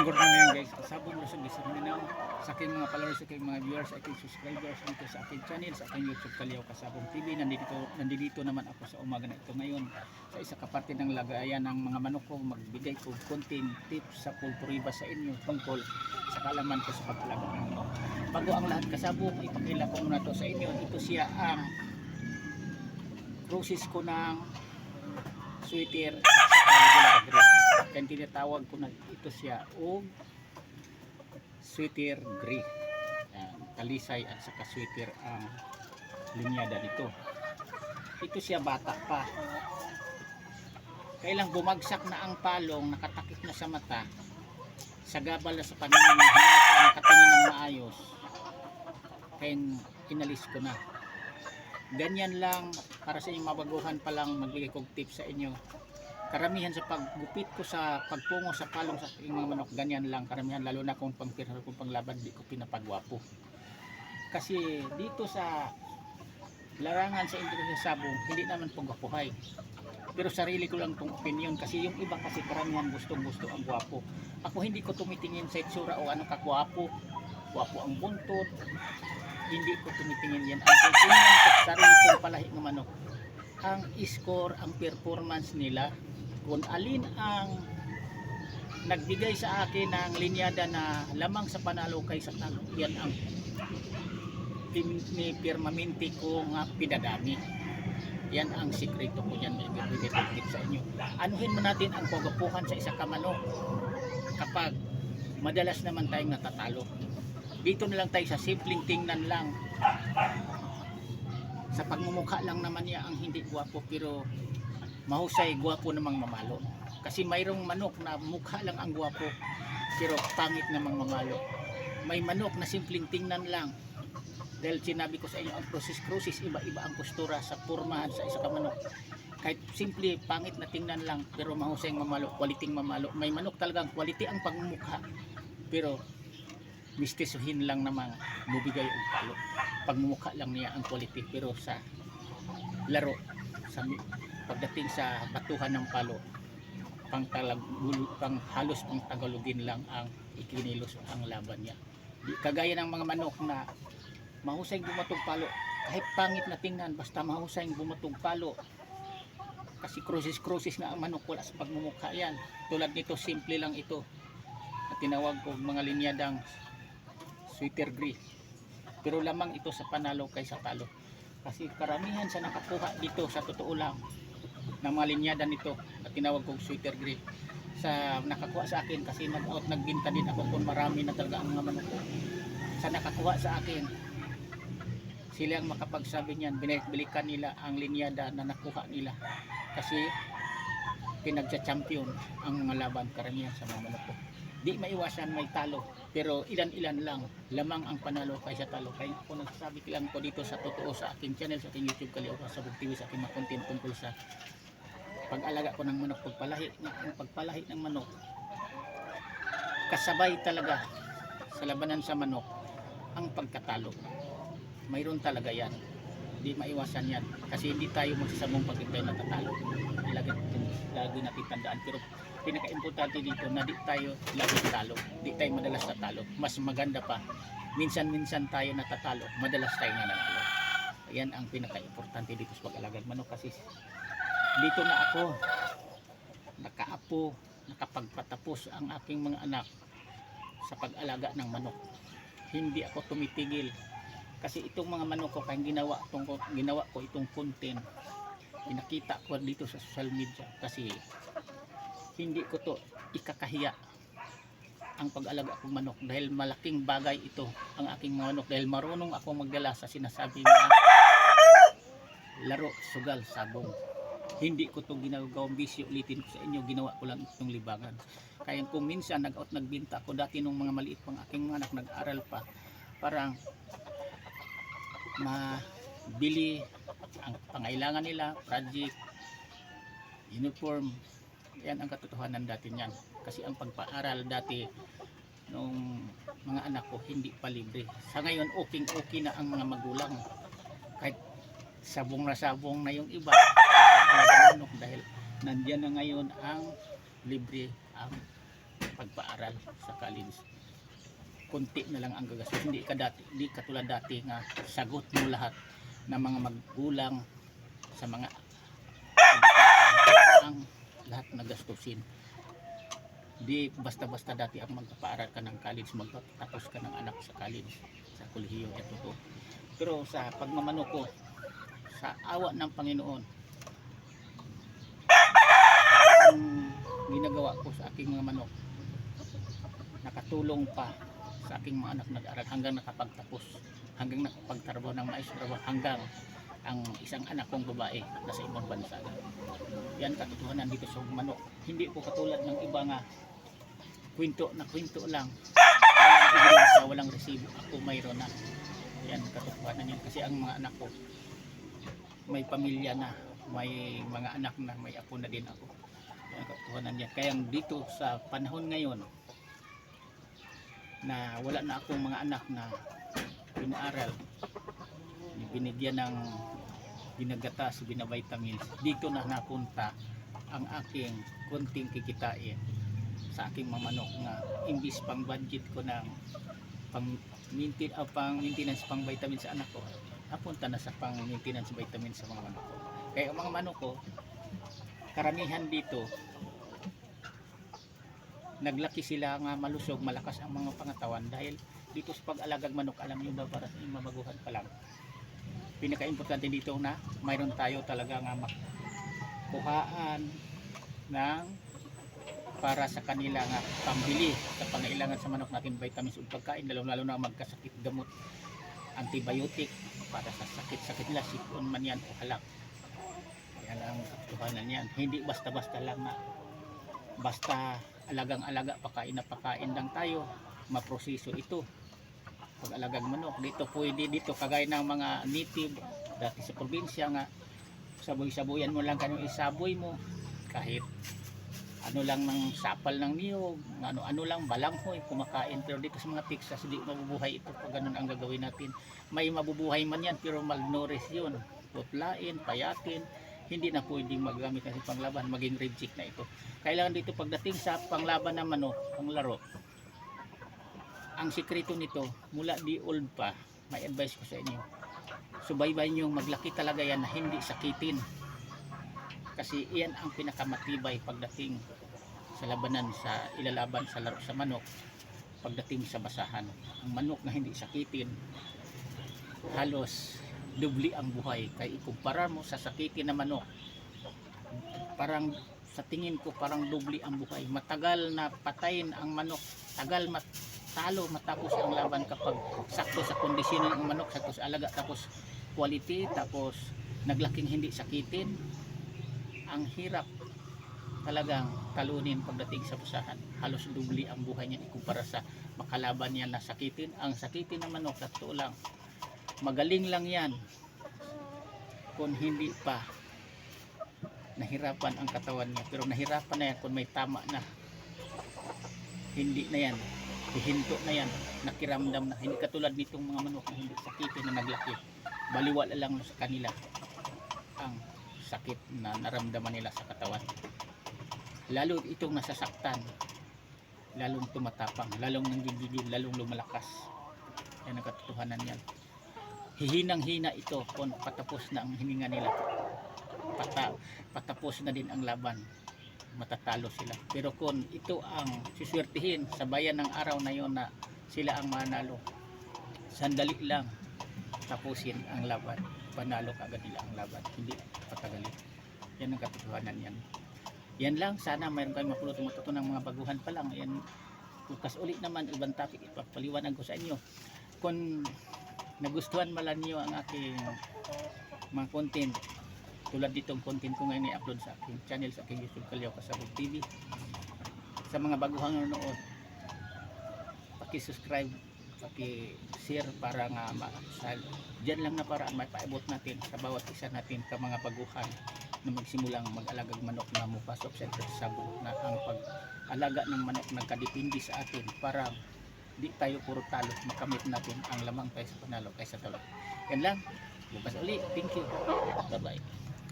good morning guys. Sabong lusog isa minanaw sa aking mga followers, sa aking mga viewers, sa aking subscribers dito sa aking channel, sa aking YouTube Kalyaw Kasabong TV. Nandito naman ako sa umaga na ito ngayon sa isa kaparte ng lagayan ng mga manok ko. Magbigay ko konting tips sa pulpuriba sa inyo tungkol sa kalaman ko sa pagpalaga ng manok. Bago ang lahat kasabong, ipakila ko muna to sa inyo. Ito siya ang process ko ng sweater at saka regular grip. Kaya tinatawag ko na ito siya o sweater gray. Talisay at saka sweater ang linyada nito. Ito siya bata pa. Kailang bumagsak na ang palong, nakatakip na sa mata, sa gabal na sa paningin, hindi na nakatingin ng maayos. Kaya inalis ko na. Ganyan lang para sa inyong mabaguhan pa lang magbigay kong tips sa inyo. Karamihan sa paggupit ko sa pagpungo sa palong sa aking mga manok, ganyan lang karamihan, lalo na kung pangpirhal kung panglaban, di ko pinapagwapo. Kasi dito sa larangan sa industry sa sabong, hindi naman pagwapuhay. Pero sarili ko lang itong opinion, kasi yung iba kasi karamihan gusto ang gwapo. Ako hindi ko tumitingin sa itsura o ano kagwapo, gwapo ang buntot. Hindi ko tumitingin yan. Ang titingin ko sa sarili kong palahi ng manok, ang score, ang performance nila, kung alin ang nagbigay sa akin ng linyada na lamang sa panalo kaysa talo, yan ang permanente ko nga pinadami. Yan ang sikreto ko yan, may bibigay sa inyo. Anuhin mo natin ang pagapuhan sa isa kamanok kapag madalas naman tayong natatalo. Dito na lang tayo sa simpleng tingnan lang. Sa pagmumukha lang naman niya ang hindi gwapo, pero mahusay gwapo namang mamalo. Kasi mayroong manok na mukha lang ang gwapo pero pangit namang mamalo. May manok na simpleng tingnan lang. Dahil sinabi ko sa inyo, ang process, iba-iba ang kustura sa pormahan sa isa ka manok. Kahit simple pangit na tingnan lang pero mahusay ang mamalo, quality mamalo. May manok talagang quality ang pagmumukha pero mistisohin lang namang bubigay ang palo. Pagmumukha lang niya ang quality, pero sa laro, sa pagdating sa batuhan ng palo, pang halos pang Tagalogin lang ang ikinilos ang laban niya. Kagaya ng mga manok na mahusay bumatog palo, kahit pangit na tingnan, basta mahusay bumatog palo. Kasi crosses nga ang manok, wala sa pagmumukha yan. Tulad nito, simple lang ito. At tinawag ko mga linyadang sweater gray. Pero lamang ito sa panalo kaysa talo. Kasi karamihan sa nakakuha dito sa totoo lang ng mga linyada nito at tinawag kong sweater gray, sa nakakuha sa akin, kasi nagbinta din ako kung marami na talaga ang mga manok ko. Sa nakakuha sa akin, sila ang makapagsabi niyan, binalikan nila ang linyada na nakuha nila. Kasi pinagcha-champion ang mga laban karamihan sa mga manok ko. Di maiwasan may talo, pero ilan-ilan lang lamang ang panalo kaysa talo. Kaya ako nagsasabi lang ko dito sa totoo sa aking channel, sa aking YouTube Kalyaw Kasabong TV, sa aking mga content tungkol sa pag-alaga ko ng manok, pagpalahi ng manok. Kasabay talaga sa labanan sa manok ang pagkatalo. Mayroon talaga yan, di maiwasan yan, kasi hindi tayo magsasabong pag tayo natatalo. Lagi natin tandaan, pero pinaka-importante dito na di tayo lagi talo, di tayo madalas natalo. Mas maganda pa, minsan-minsan tayo natatalo, madalas tayo nanalo. Yan ang pinaka-importante dito sa pag-alaga ng manok. Kasi dito na ako nakaapo, nakapagpatapos ang aking mga anak sa pag-alaga ng manok. Hindi ako tumitigil, kasi itong mga manok ko, kaya ginawa ko itong content, pinakita ko dito sa social media, kasi hindi ko to ikakahiya ang pag-alaga akong manok, dahil malaking bagay ito ang aking manok, dahil marunong akong magdala sa sinasabi na laro, sugal, sabong. Hindi ko itong ginagawang bisyo, ulitin ko sa inyo, ginawa ko lang itong libangan. Kaya kung minsan nagbinta ako dati nung mga maliit pang aking mga anak, nag-aral pa, parang mabili ang pangailangan nila, project, uniform. Yan ang katotohanan dati niyan. Kasi ang pagpaaral dati nung mga anak ko hindi pa libre. Sa ngayon okay na ang mga magulang, kahit sabong na yung iba dahil nandiyan na ngayon ang libre ang pagpaaral sa college. Kunti na lang ang gagastos. Hindi katulad dati nga sagot mo lahat ng mga magulang sa mga ang lahat na gastusin. Di basta-basta dati ang magpapaaral ka ng college, magtatapos ka ng anak sa college, sa kolehiyo, ito to. Pero sa pagmamano ko, sa awa ng Panginoon, ang ginagawa ko sa aking mga manok, nakatulong pa sa aking mga anak nag-aral hanggang nakapagtapos, hanggang nakapagtrabaho ng maestro, hanggang ang isang anak kong babae nasa ibang bansa. Yan katotohanan dito sa manok. Hindi ko katulad ng iba nga kwento lang, walang ebidensya, walang resibo. Ako mayroon na. Yan katotohanan yan, kasi ang mga anak ko may pamilya na, may mga anak na, may apo na din ako. Yan katotohanan yan. Kaya dito sa panahon ngayon na wala na akong mga anak na pinaaral, binigyan ng ginagatas, binavitamins, dito na napunta ang aking konting kikitain sa aking mga manok, nga imbis pang budget ko ng pang maintenance, pang vitamins sa anak ko, napunta na sa pang maintenance vitamins sa mga manok ko. Kaya ang mga manok ko, karamihan dito naglaki sila nga malusog, malakas ang mga pangatawan dahil dito sa pag-alagag manok. Alam niyo ba, para sa mamaguhan pa lang, pinaka-importante dito na mayroon tayo talaga nga makuhaan ng para sa kanila nga pambili sa pangailangan sa manok natin, vitamins ug pagkain, lalo na magkasakit, gamot, antibiotic para sa sakit-sakit nila, sipon man yan o halak. Yan ang katotohanan yan. Hindi basta-basta lang na basta alagang-alaga, pakain na pakain lang tayo, maproseso ito. Pag-alagang manok, dito pwede, dito kagaya ng mga native dati sa probinsya nga, saboy-saboyan mo lang kanong isaboy mo, kahit ano lang ng sapal ng niyog, ano lang, balanghoy, kumakain. Pero dito sa mga Texas, hindi mabubuhay ito pag ganun ang gagawin natin. May mabubuhay man yan, pero malnourished yun, putlain, payatin, hindi na pwedeng magamit kasi panglaban, maging reject na ito. Kailangan dito pagdating sa panglaban ng manok, panglaro, ang sikreto nito, mula di old pa, may advice ko sa inyo, subaybayin nyo, maglaki talaga yan na hindi sakitin. Kasi iyan ang pinakamatibay pagdating sa labanan, sa ilalaban sa laro sa manok, pagdating sa basahan. Ang manok na hindi sakitin, halos dubli ang buhay. Kaya ikumpara mo sa sakitin na manok, parang sa tingin ko parang dubli ang buhay. Matagal na patayin ang manok, tagal matalo, matapos ang laban kapag sakto sa kondisyon ng manok, sakto sa alaga, tapos quality, tapos naglaking hindi sakitin. Ang hirap talagang talunin pagdating sa basahan. Halos dubli ang buhay niya ikumpara sa makalaban niya na sakitin. Ang sakitin ng manok, totoo lang, magaling lang yan kung hindi pa nahirapan ang katawan niya. Pero nahirapan na yan kung may tama na, hindi na yan, hihinto na yan, nakiramdam na. Hindi katulad nitong mga manok na hindi sakitin na naglaki, baliwala lang sa kanila ang sakit na naramdaman nila sa katawan. Lalo itong nasasaktan, lalong tumatapang, lalong nanggigigil, lalong lumalakas. Yan ang katotohanan yan. Hihinang-hina ito kung patapos na ang hininga nila, patapos na din ang laban, matatalo sila. Pero kung ito ang siswertihin sa bayan ng araw na yon na sila ang manalo, sandali lang tapusin ang laban, panalo kagad nila ang laban, hindi patagalin. Yan ang katotohanan yan. Yan lang, sana mayroon kayong matutunan ng mga baguhan pa lang. Yan, bukas ulit naman, ibang topic, ipapaliwanag ko sa inyo. Kung nagustuhan malan niyo ang aking mga content, tulad ditong content ko ngayon i-upload sa aking channel, sa aking YouTube, Calio Casabog TV. Sa mga baguhang nanonood, paki-subscribe, paki-share para nga dyan lang na para maipaabot natin sa bawat isa natin ka mga baguhan na magsimulang mag-alagag manok na mupasok sa sabo, na ang pag-alaga ng manok nagkadepende sa atin para di tayo puro talo, makamit natin ang lamang tayo sa panalo kaysa talo. Yan lang, bukas uli, thank you, bye bye.